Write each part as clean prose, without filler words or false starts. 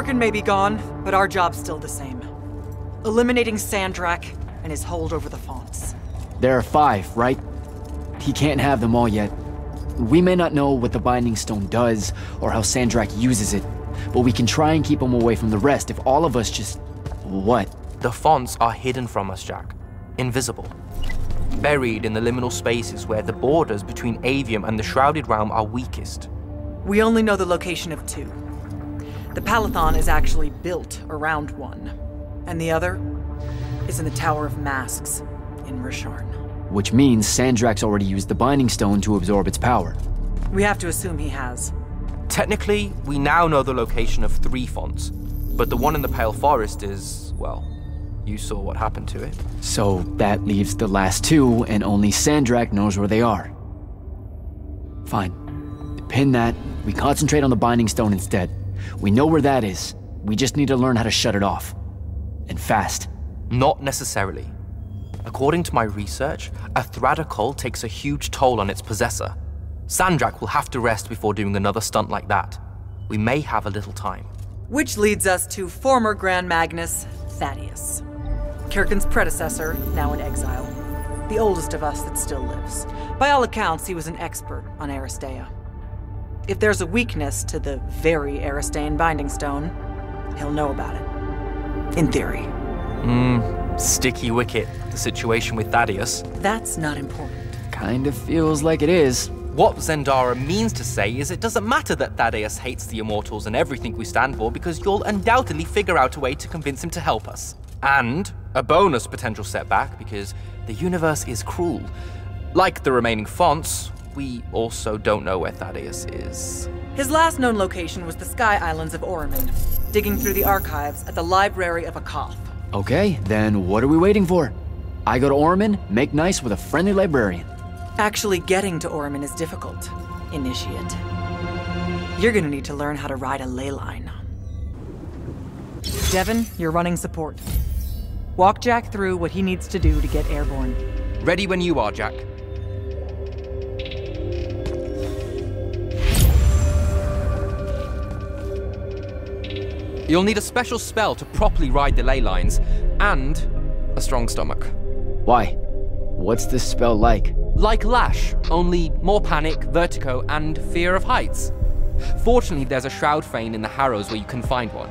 Kirkan may be gone, but our job's still the same. Eliminating Sandrak and his hold over the fonts. There are 5, right? He can't have them all yet. We may not know what the Binding Stone does, or how Sandrak uses it, but we can try and keep him away from the rest if all of us just... What? The fonts are hidden from us, Jak. Invisible. Buried in the liminal spaces where the borders between Aveum and the Shrouded Realm are weakest. We only know the location of 2. The Palathon is actually built around one, and the other is in the Tower of Masks in Rasham. Which means Sandrak's already used the Binding Stone to absorb its power. We have to assume he has. Technically, we now know the location of 3 fonts, but the one in the Pale Forest is, well, you saw what happened to it. So that leaves the last 2, and only Sandrak knows where they are. Fine. Pin that, we concentrate on the Binding Stone instead. We know where that is. We just need to learn how to shut it off. And fast. Not necessarily. According to my research, a Thradakol takes a huge toll on its possessor. Sandrak will have to rest before doing another stunt like that. We may have a little time. Which leads us to former Grand Magnus, Thaddeus. Kirkan's predecessor, now in exile. The oldest of us that still lives. By all accounts, he was an expert on Aristea. If there's a weakness to the very Aristean Binding Stone, he'll know about it. In theory. Sticky wicket, the situation with Thaddeus. That's not important. Kind of feels like it is. What Zendara means to say is it doesn't matter that Thaddeus hates the Immortals and everything we stand for, because you'll undoubtedly figure out a way to convince him to help us. And a bonus potential setback, because the universe is cruel. Like the remaining fonts, we also don't know where Thaddeus is. His last known location was the Sky Islands of Oromund, digging through the archives at the Library of Akoth. Okay, then what are we waiting for? I go to Oromund, make nice with a friendly librarian. Actually getting to Oromund is difficult, Initiate. You're gonna need to learn how to ride a ley line. Devon, you're running support. Walk Jak through what he needs to do to get airborne. Ready when you are, Jak. You'll need a special spell to properly ride the ley lines, and a strong stomach. Why? What's this spell like? Like Lash, only more panic, vertigo, and fear of heights. Fortunately, there's a Shroud Fane in the Harrows where you can find one.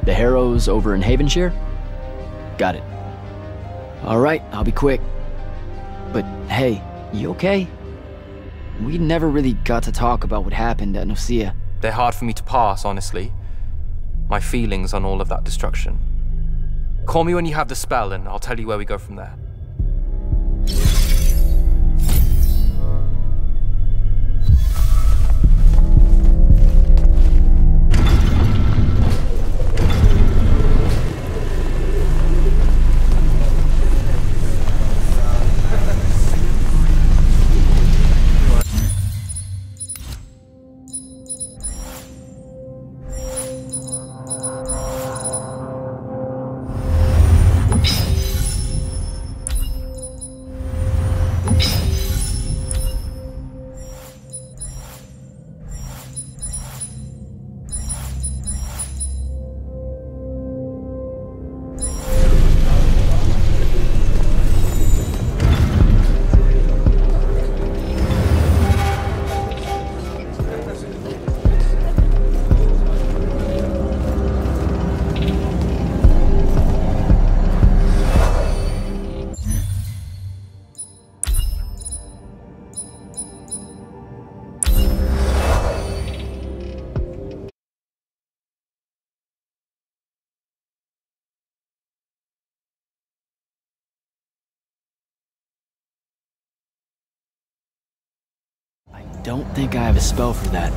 The Harrows over in Havenshire? Got it. Alright, I'll be quick. But hey, you okay? We never really got to talk about what happened at Nicaea. They're hard for me to pass, honestly. My feelings on all of that destruction. Call me when you have the spell and I'll tell you where we go from there. Don't think I have a spell for that.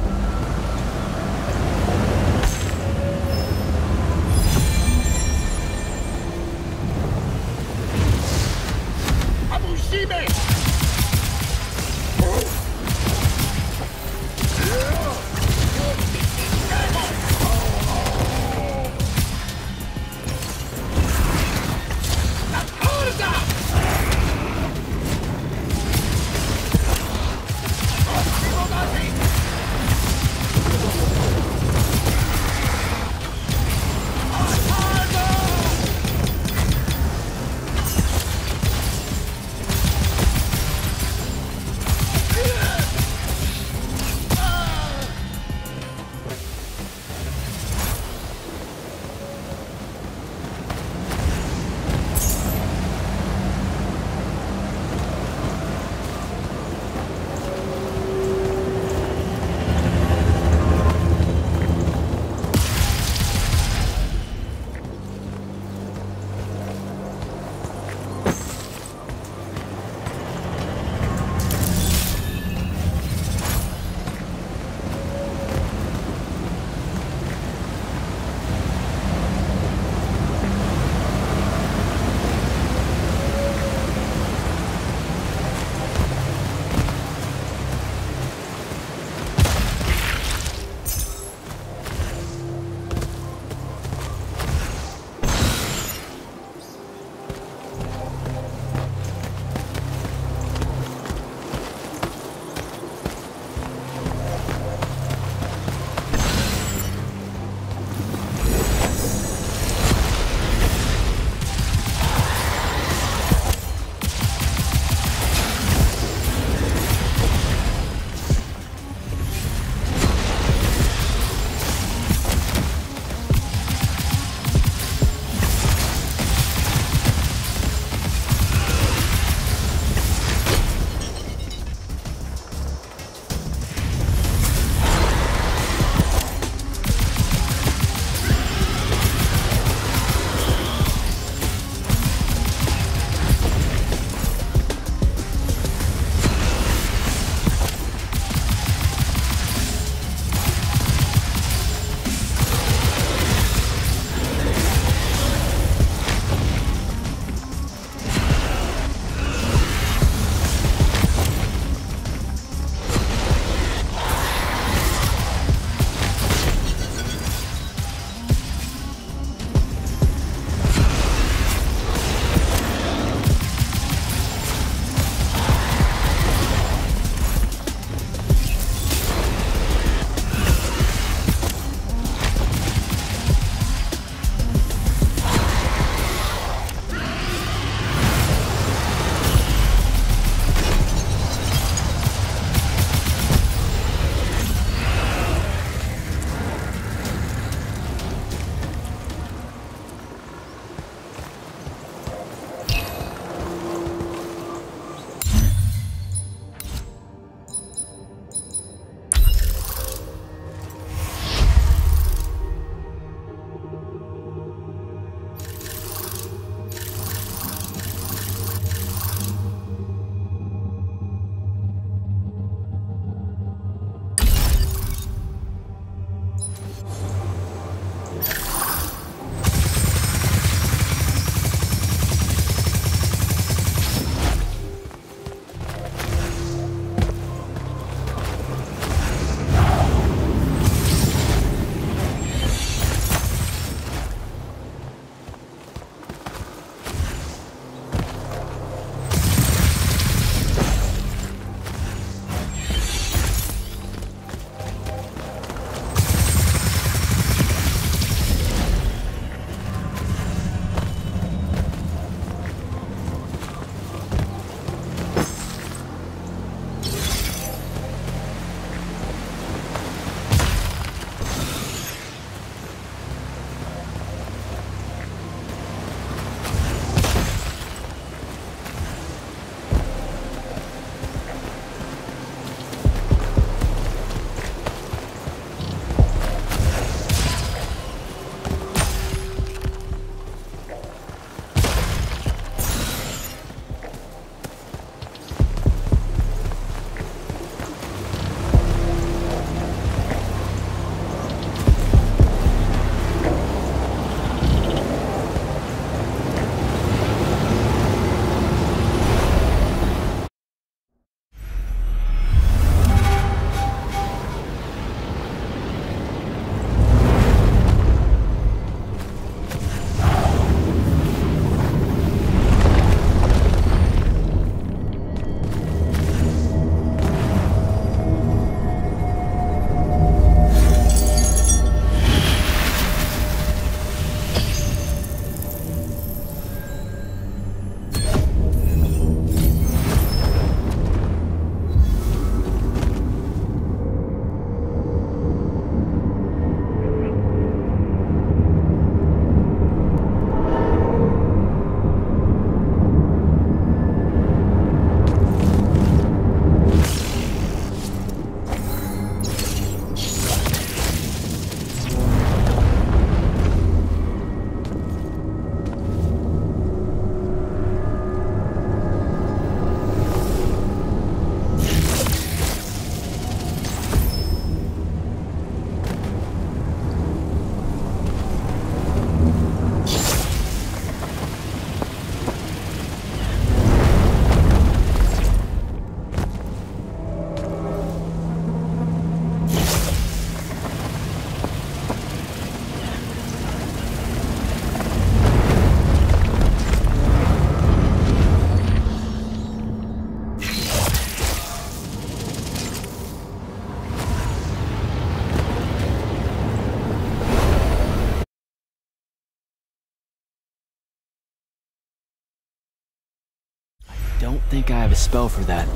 don't think I have a spell for that.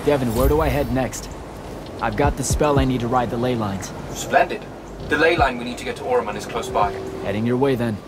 Devin, where do I head next? I've got the spell I need to ride the ley lines. Splendid. The ley line we need to get to Orman is close by. Heading your way then.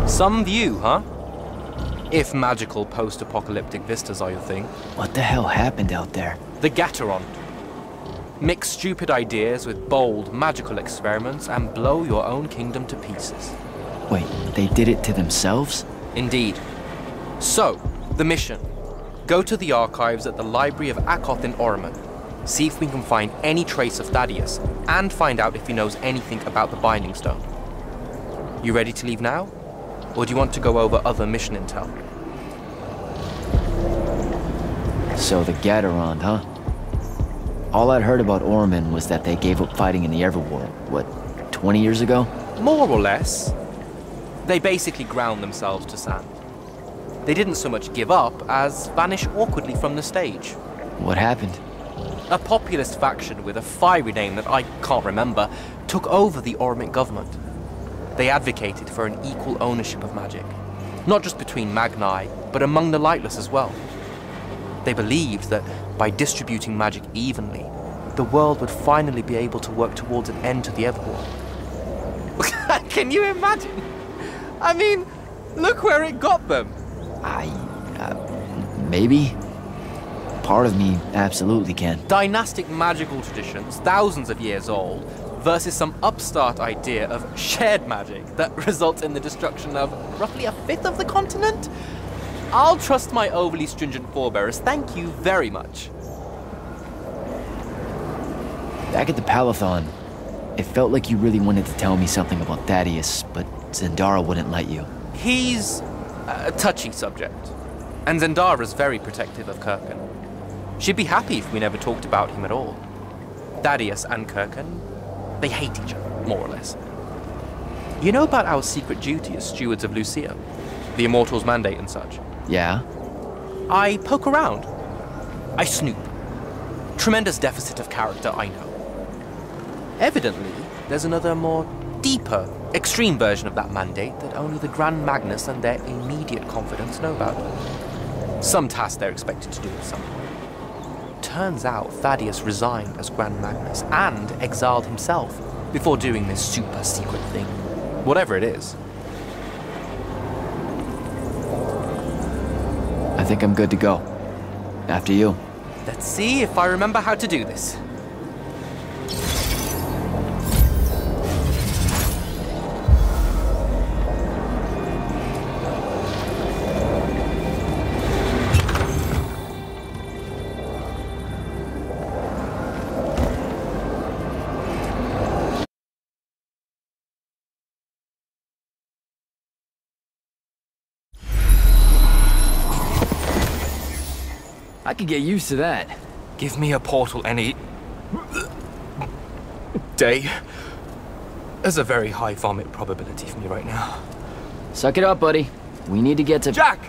Some view, huh? If magical post-apocalyptic vistas are your thing. What the hell happened out there? The Gatteron. Mix stupid ideas with bold, magical experiments and blow your own kingdom to pieces. Wait, they did it to themselves? Indeed. So, the mission. Go to the archives at the Library of Akoth in Orman. See if we can find any trace of Thaddeus, and find out if he knows anything about the Binding Stone. You ready to leave now? Or do you want to go over other mission intel? So the Gatteron, huh? All I'd heard about Orman was that they gave up fighting in the Everwar, what, 20 years ago? More or less. They basically ground themselves to sand. They didn't so much give up as vanish awkwardly from the stage. What happened? A populist faction with a fiery name that I can't remember took over the Ormic government. They advocated for an equal ownership of magic, not just between Magni, but among the lightless as well. They believed that by distributing magic evenly, the world would finally be able to work towards an end to the Everwar. Can you imagine? I mean, look where it got them. Maybe? Part of me absolutely can. Dynastic magical traditions, thousands of years old, versus some upstart idea of shared magic that results in the destruction of roughly a fifth of the continent? I'll trust my overly stringent forebears, thank you very much. Back at the Palathon, it felt like you really wanted to tell me something about Thaddeus, but Zendara wouldn't let you. He's a touchy subject, and Zendara's very protective of Kirkan. She'd be happy if we never talked about him at all. Thaddeus and Kirkan, they hate each other, more or less. You know about our secret duty as stewards of Lucia? The Immortals' mandate and such? Yeah? I poke around. I snoop. Tremendous deficit of character, I know. Evidently, there's another more deeper, extreme version of that mandate that only the Grand Magnus and their immediate confidants know about. Some task they're expected to do at some point. Turns out Thaddeus resigned as Grand Magnus and exiled himself before doing this super secret thing. Whatever it is. I think I'm good to go. After you. Let's see if I remember how to do this. I could get used to that. Give me a portal any day. There's a very high vomit probability for me right now. Suck it up, buddy. We need to get to... Jack!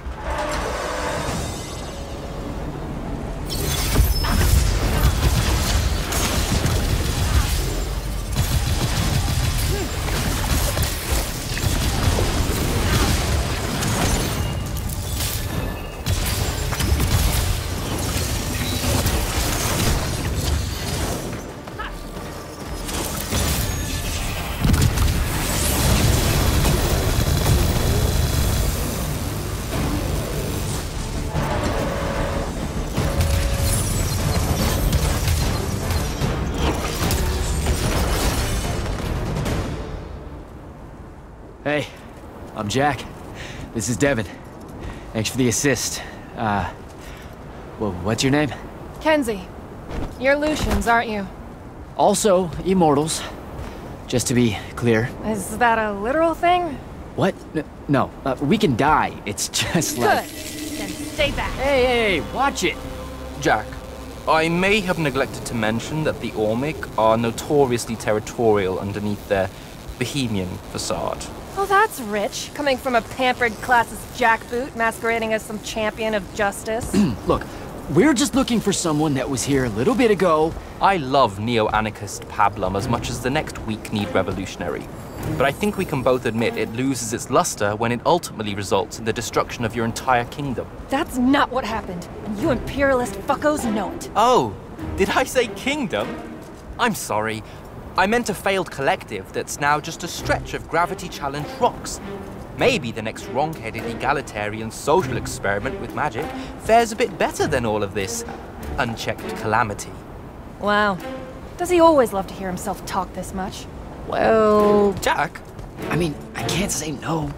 Hey, I'm Jack. This is Devin. Thanks for the assist. Well, what's your name? Kenzie. You're Lucians, aren't you? Also, Immortals. Just to be clear. Is that a literal thing? What? No, we can die. It's just like... Good. Then stay back. Hey, watch it! Jack, I may have neglected to mention that the Ormic are notoriously territorial underneath their Bohemian facade. Oh, that's rich. Coming from a pampered classist jackboot masquerading as some champion of justice. Look, we're just looking for someone that was here a little bit ago. I love neo-anarchist pablum as much as the next weak-kneed revolutionary. But I think we can both admit it loses its luster when it ultimately results in the destruction of your entire kingdom. That's not what happened, and you imperialist fuckos know it. Oh, did I say kingdom? I'm sorry. I meant a failed collective that's now just a stretch of gravity-challenged rocks. Maybe the next wrong-headed egalitarian social experiment with magic fares a bit better than all of this unchecked calamity. Wow. Does he always love to hear himself talk this much? Well... Jack? I mean, I can't say no.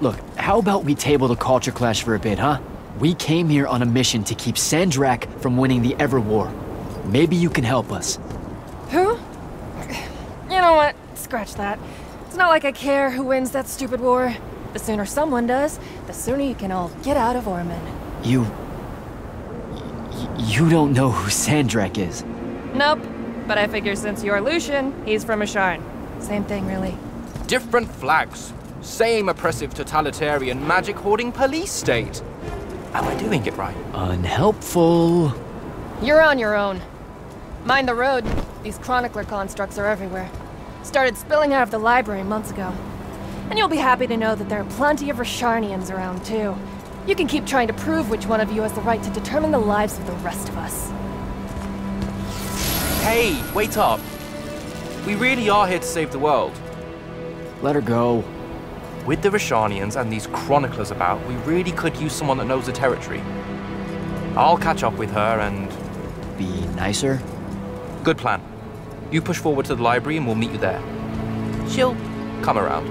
Look, how about we table the culture clash for a bit, huh? We came here on a mission to keep Sandrak from winning the Ever War. Maybe you can help us. Who? You know what? Scratch that. It's not like I care who wins that stupid war. The sooner someone does, the sooner you can all get out of Orman. You don't know who Sandrak is? Nope. But I figure since you're Lucian, he's from Rasham. Same thing, really. Different flags. Same oppressive totalitarian magic-hoarding police state. Am I doing it right? Unhelpful. You're on your own. Mind the road. These chronicler constructs are everywhere. Started spilling out of the library months ago. And you'll be happy to know that there are plenty of Rasharnians around, too. You can keep trying to prove which one of you has the right to determine the lives of the rest of us. Hey, wait up. We really are here to save the world. Let her go. With the Rashanians and these chroniclers about, we really could use someone that knows the territory. I'll catch up with her and... Be nicer? Good plan. You push forward to the library and we'll meet you there. She'll come around.